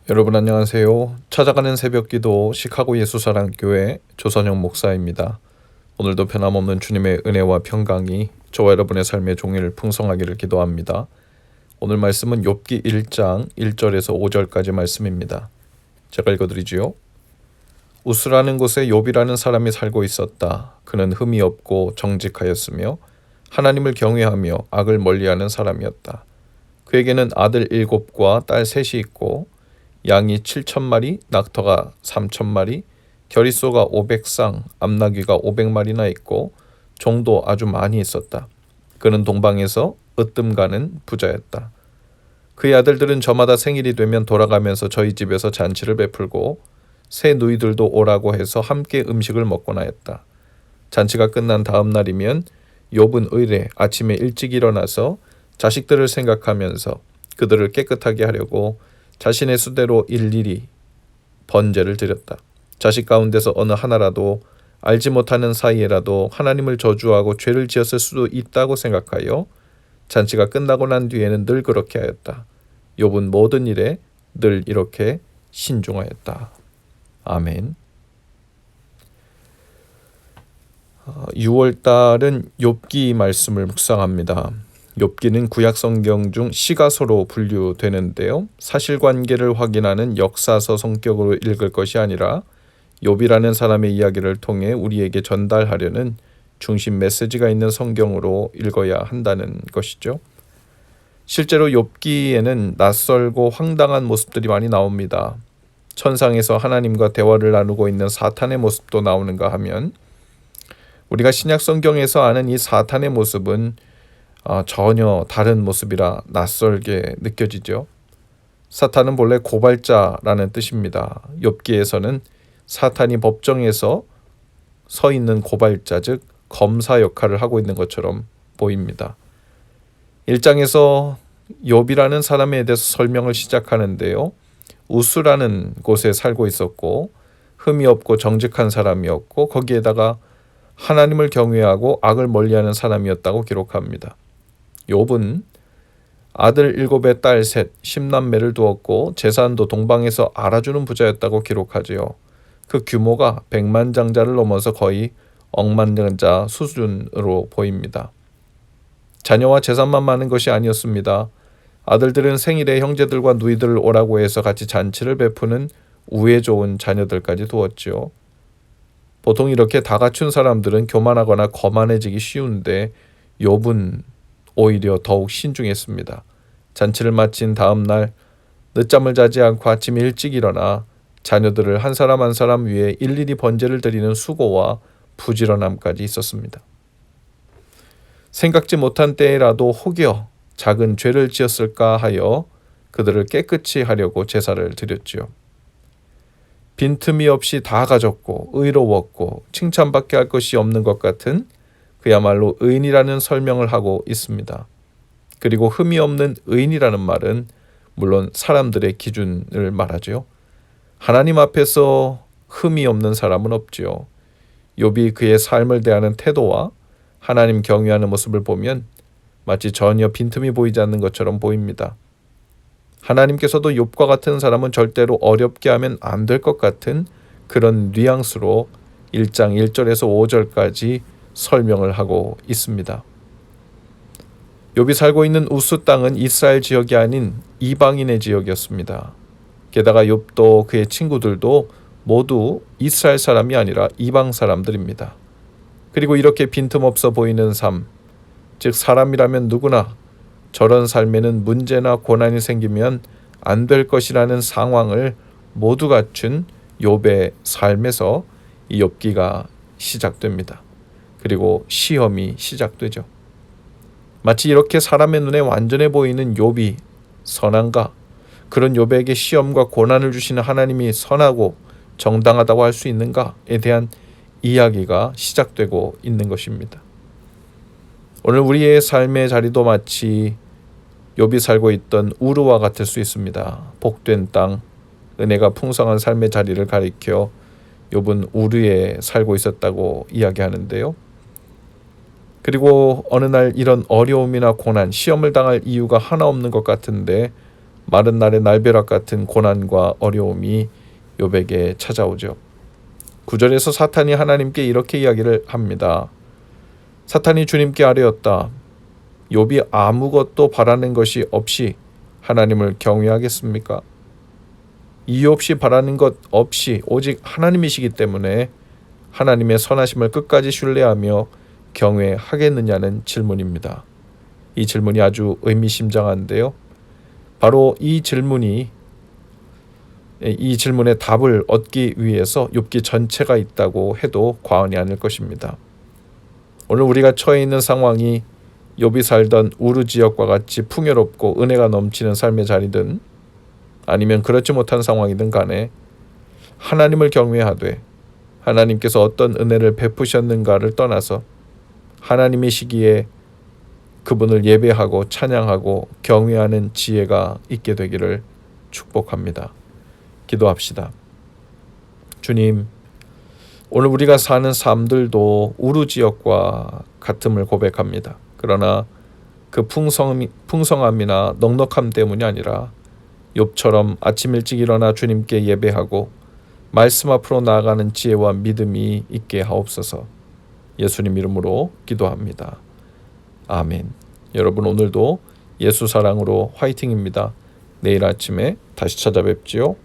여러분 안녕하세요. 찾아가는 새벽기도 시카고 예수사랑교회 조선영 목사입니다. 오늘도 변함없는 주님의 은혜와 평강이 저와 여러분의 삶의 종일 풍성하기를 기도합니다. 오늘 말씀은 욥기 1장 1절에서 5절까지 말씀입니다. 제가 읽어드리지요. 우스라는 곳에 욥이라는 사람이 살고 있었다. 그는 흠이 없고 정직하였으며 하나님을 경외하며 악을 멀리하는 사람이었다. 그에게는 아들 7과 딸 3이 있고 양이 7,000마리, 낙터가 3,000마리, 겨리소가 500쌍, 암나귀가 500마리나 있고 종도 아주 많이 있었다. 그는 동방에서 으뜸가는 부자였다. 그의 아들들은 저마다 생일이 되면 돌아가면서 저희 집에서 잔치를 베풀고 새 누이들도 오라고 해서 함께 음식을 먹곤 하였다. 잔치가 끝난 다음 날이면 욥은 의례 아침에 일찍 일어나서 자식들을 생각하면서 그들을 깨끗하게 하려고 자신의 수대로 일일이 번제를 드렸다. 자식 가운데서 어느 하나라도 알지 못하는 사이에라도 하나님을 저주하고 죄를 지었을 수도 있다고 생각하여 잔치가 끝나고 난 뒤에는 늘 그렇게 하였다. 욥은 모든 일에 늘 이렇게 신중하였다. 아멘. 6월달은 욥기 말씀을 묵상합니다. 욥기는 구약 성경 중 시가서로 분류되는데요. 사실관계를 확인하는 역사서 성격으로 읽을 것이 아니라 욥이라는 사람의 이야기를 통해 우리에게 전달하려는 중심 메시지가 있는 성경으로 읽어야 한다는 것이죠. 실제로 욥기에는 낯설고 황당한 모습들이 많이 나옵니다. 천상에서 하나님과 대화를 나누고 있는 사탄의 모습도 나오는가 하면 우리가 신약 성경에서 아는 이 사탄의 모습은 전혀 다른 모습이라 낯설게 느껴지죠. 사탄은 본래 고발자라는 뜻입니다. 욥기에서는 사탄이 법정에서 서 있는 고발자, 즉 검사 역할을 하고 있는 것처럼 보입니다. 1장에서 욥이라는 사람에 대해서 설명을 시작하는데요. 우스라는 곳에 살고 있었고 흠이 없고 정직한 사람이었고 거기에다가 하나님을 경외하고 악을 멀리하는 사람이었다고 기록합니다. 욥은 아들 7에 딸 3, 10남매를 두었고 재산도 동방에서 알아주는 부자였다고 기록하지요. 그 규모가 백만장자를 넘어서 거의 억만장자 수준으로 보입니다. 자녀와 재산만 많은 것이 아니었습니다. 아들들은 생일에 형제들과 누이들을 오라고 해서 같이 잔치를 베푸는 우애 좋은 자녀들까지 두었지요. 보통 이렇게 다 갖춘 사람들은 교만하거나 거만해지기 쉬운데 욥은 오히려 더욱 신중했습니다. 잔치를 마친 다음 날 늦잠을 자지 않고 아침 일찍 일어나 자녀들을 한 사람 한 사람 위해 일일이 번제를 드리는 수고와 부지런함까지 있었습니다. 생각지 못한 때에라도 혹여 작은 죄를 지었을까 하여 그들을 깨끗이 하려고 제사를 드렸지요. 빈틈이 없이 다 가졌고 의로웠고 칭찬받게 할 것이 없는 것 같은 그야말로 의인이라는 설명을 하고 있습니다. 그리고 흠이 없는 의인이라는 말은 물론 사람들의 기준을 말하죠. 하나님 앞에서 흠이 없는 사람은 없지요. 욥이 그의 삶을 대하는 태도와 하나님 경외하는 모습을 보면 마치 전혀 빈틈이 보이지 않는 것처럼 보입니다. 하나님께서도 욥과 같은 사람은 절대로 어렵게 하면 안 될 것 같은 그런 뉘앙스로 1장 1절에서 5절까지 설명을 하고 있습니다. 욥이 살고 있는 우스 땅은 이스라엘 지역이 아닌 이방인의 지역이었습니다. 게다가 욥도 그의 친구들도 모두 이스라엘 사람이 아니라 이방 사람들입니다. 그리고 이렇게 빈틈없어 보이는 삶, 즉 사람이라면 누구나 저런 삶에는 문제나 고난이 생기면 안 될 것이라는 상황을 모두 갖춘 욥의 삶에서 이 욥기가 시작됩니다. 그리고 시험이 시작되죠. 마치 이렇게 사람의 눈에 완전해 보이는 욥이 선한가? 그런 욥에게 시험과 고난을 주시는 하나님이 선하고 정당하다고 할 수 있는가에 대한 이야기가 시작되고 있는 것입니다. 오늘 우리의 삶의 자리도 마치 욥이 살고 있던 우르와 같을 수 있습니다. 복된 땅, 은혜가 풍성한 삶의 자리를 가리켜 욥은 우르에 살고 있었다고 이야기하는데요. 그리고 어느 날 이런 어려움이나 고난, 시험을 당할 이유가 하나 없는 것 같은데 마른 날의 날벼락 같은 고난과 어려움이 욥에게 찾아오죠. 9절에서 사탄이 하나님께 이렇게 이야기를 합니다. 사탄이 주님께 아뢰었다. 욥이 아무것도 바라는 것이 없이 하나님을 경외하겠습니까? 이유 없이 바라는 것 없이 오직 하나님이시기 때문에 하나님의 선하심을 끝까지 신뢰하며 경외하겠느냐는 질문입니다. 이 질문이 아주 의미심장한데요. 바로 이 질문의 답을 얻기 위해서 욥기 전체가 있다고 해도 과언이 아닐 것입니다. 오늘 우리가 처해 있는 상황이 욥이 살던 우르 지역과 같이 풍요롭고 은혜가 넘치는 삶의 자리든 아니면 그렇지 못한 상황이든 간에 하나님을 경외하되 하나님께서 어떤 은혜를 베푸셨는가를 떠나서 하나님이시기에 그분을 예배하고 찬양하고 경외하는 지혜가 있게 되기를 축복합니다. 기도합시다. 주님, 오늘 우리가 사는 삶들도 우르 지역과 같음을 고백합니다. 그러나 그 풍성함이나 넉넉함 때문이 아니라 욥처럼 아침 일찍 일어나 주님께 예배하고 말씀 앞으로 나아가는 지혜와 믿음이 있게 하옵소서. 예수님 이름으로 기도합니다. 아멘. 여러분 오늘도 예수 사랑으로 화이팅입니다. 내일 아침에 다시 찾아뵙지요.